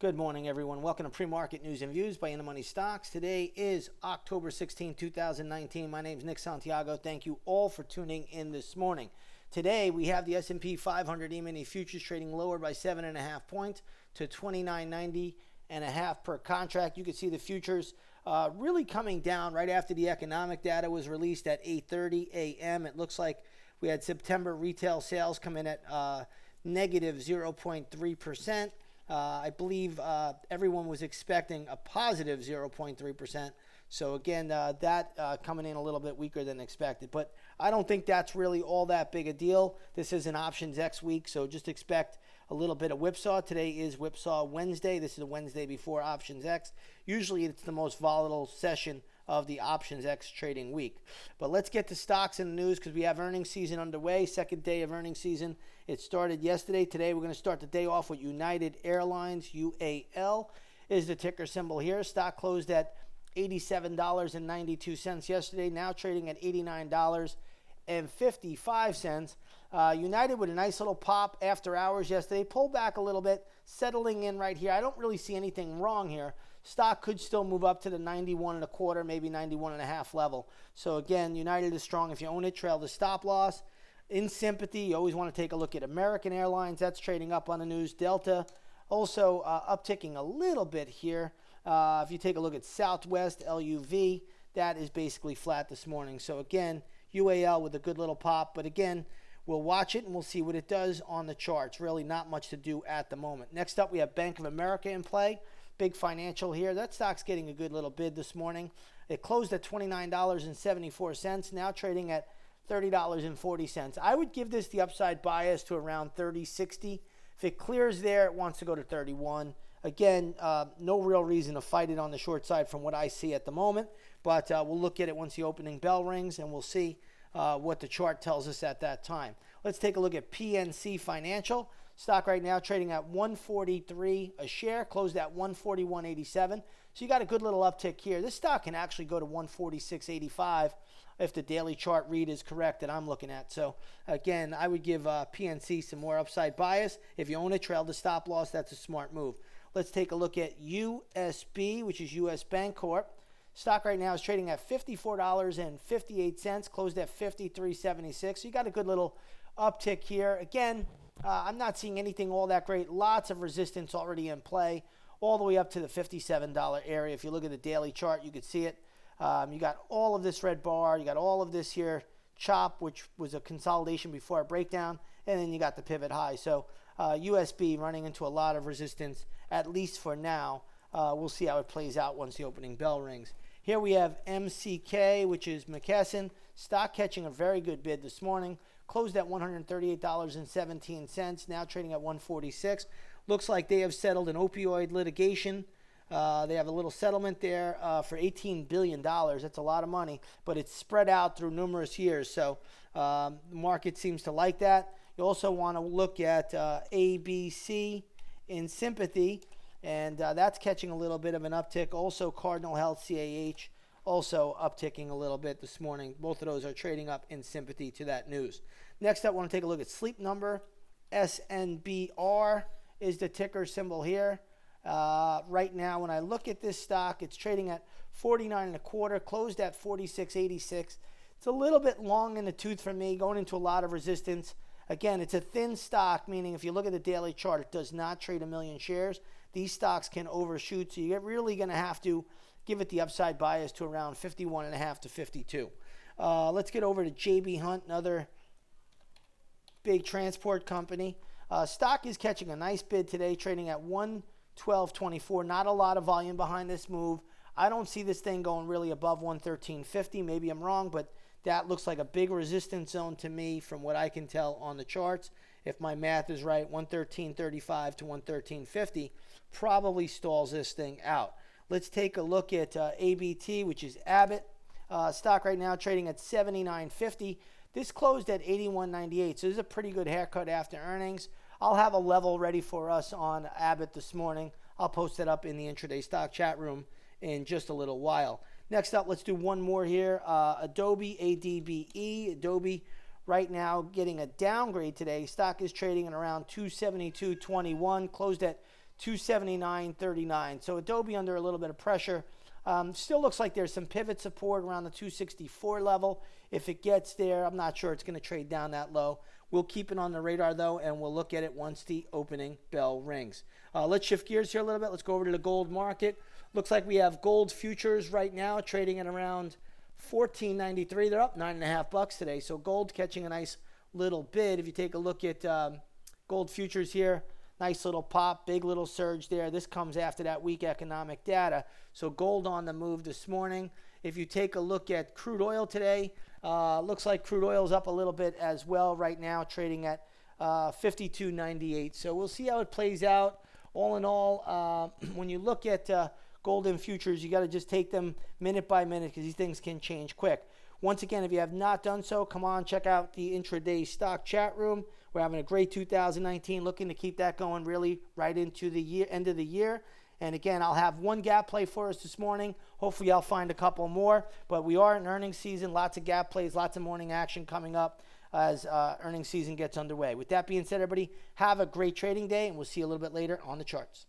Good morning, everyone. Welcome to Pre-Market News and Views by In the Money Stocks. Today is October 16, 2019. My name is Nick Santiago. Thank you all for tuning in this morning. Today, we have the S&P 500 E-mini futures trading lower by 7.5 points to 29.90.5 per contract. You can see the futures really coming down right after the economic data was released at 8:30 a.m. It looks like we had September retail sales come in at negative 0.3%. I believe everyone was expecting a positive 0.3%. So again, that coming in a little bit weaker than expected. But I don't think that's really all that big a deal. This is an Options X week, so just expect a little bit of whipsaw. Today is Whipsaw Wednesday. This is the Wednesday before Options X. Usually it's the most volatile session of the Options X trading week. But let's get to stocks and the news because we have earnings season underway. Second day of earnings season. It started yesterday. Today we're going to start the day off with United Airlines UAL is the ticker symbol here. Stock closed at $87.92 yesterday, now trading at $89.55. United with a nice little pop after hours yesterday. Pulled back a little bit, settling in right here. I don't really see anything wrong here. Stock could still move up to the 91.25, maybe 91.5 level. So again, United is strong. If you own it, trail the stop loss. In sympathy, you always want to take a look at American Airlines. That's trading up on the news. Delta also upticking a little bit here. If you take a look at Southwest, LUV, that is basically flat this morning. So again, UAL with a good little pop. But again, we'll watch it and we'll see what it does on the charts. Really not much to do at the moment. Next up, we have Bank of America in play. Big financial here. That stock's getting a good little bid this morning. It closed at $29.74, now trading at $30.40. I would give this the upside bias to around $30.60. If it clears there, it wants to go to $31. Again, no real reason to fight it on the short side from what I see at the moment, but we'll look at it once the opening bell rings and we'll see what the chart tells us at that time. Let's take a look at PNC Financial. Stock right now trading at $143 a share, closed at $141.87. So you got a good little uptick here. This stock can actually go to $146.85 if the daily chart read is correct that I'm looking at. So again, I would give PNC some more upside bias. If you own it, trail the stop loss. That's a smart move. Let's take a look at USB, which is US Bank Corp. Stock right now is trading at $54.58, closed at $53.76. So you got a good little uptick here. Again, I'm not seeing anything all that great. Lots of resistance already in play, all the way up to the $57 area. If you look at the daily chart, you could see it. You got all of this red bar. You got all of this here chop, which was a consolidation before a breakdown. And then you got the pivot high. So USB running into a lot of resistance, at least for now. We'll see how it plays out once the opening bell rings. Here we have MCK, which is McKesson. Stock catching a very good bid this morning. Closed at $138.17, now trading at $146. Looks like they have settled an opioid litigation. They have a little settlement there for $18 billion. That's a lot of money, but it's spread out through numerous years. So the market seems to like that. You also want to look at ABC in sympathy, and that's catching a little bit of an uptick. Also, Cardinal Health, CAH, also upticking a little bit this morning. Both of those are trading up in sympathy to that news. Next up, I want to take a look at Sleep Number. SNBR is the ticker symbol here. Right now, when I look at this stock, it's trading at $49.25, closed at $46.86. It's a little bit long in the tooth for me, going into a lot of resistance. Again, it's a thin stock, meaning if you look at the daily chart, it does not trade a million shares. These stocks can overshoot, so you're really going to have to give it the upside bias to around 51.5 to 52. Let's get over to JB Hunt, another big transport company. Stock is catching a nice bid today, trading at $112.24. Not a lot of volume behind this move. I don't see this thing going really above $113.50. Maybe I'm wrong, but that looks like a big resistance zone to me from what I can tell on the charts. If my math is right, $113.35 to $113.50 probably stalls this thing out. Let's take a look at ABT, which is Abbott. Stock right now trading at $79.50. This closed at $81.98, so this is a pretty good haircut after earnings. I'll have a level ready for us on Abbott this morning. I'll post it up in the intraday stock chat room in just a little while. Next up, let's do one more here. Adobe, ADBE. Adobe right now getting a downgrade today. Stock is trading at around $272.21, closed at 279.39. So Adobe under a little bit of pressure. Still looks like there's some pivot support around the 264 level. If it gets there, I'm not sure it's going to trade down that low. We'll keep it on the radar, though, and we'll look at it once the opening bell rings. Let's shift gears here a little bit. Let's go over to the gold market. Looks like we have gold futures right now trading at around $14.93. They're up $9.50 today. So gold catching a nice little bid. If you take a look at gold futures here, nice little pop, big little surge there. This comes after that weak economic data. So gold on the move this morning. If you take a look at crude oil today, looks like crude oil is up a little bit as well right now, trading at 52.98. So we'll see how it plays out. All in all, when you look at gold and futures, you got to just take them minute by minute because these things can change quick. Once again, if you have not done so, come on, check out the intraday stock chat room. We're having a great 2019, looking to keep that going really right into the end of the year. And again, I'll have one gap play for us this morning. Hopefully, I'll find a couple more. But we are in earnings season, lots of gap plays, lots of morning action coming up as earnings season gets underway. With that being said, everybody, have a great trading day, and we'll see you a little bit later on the charts.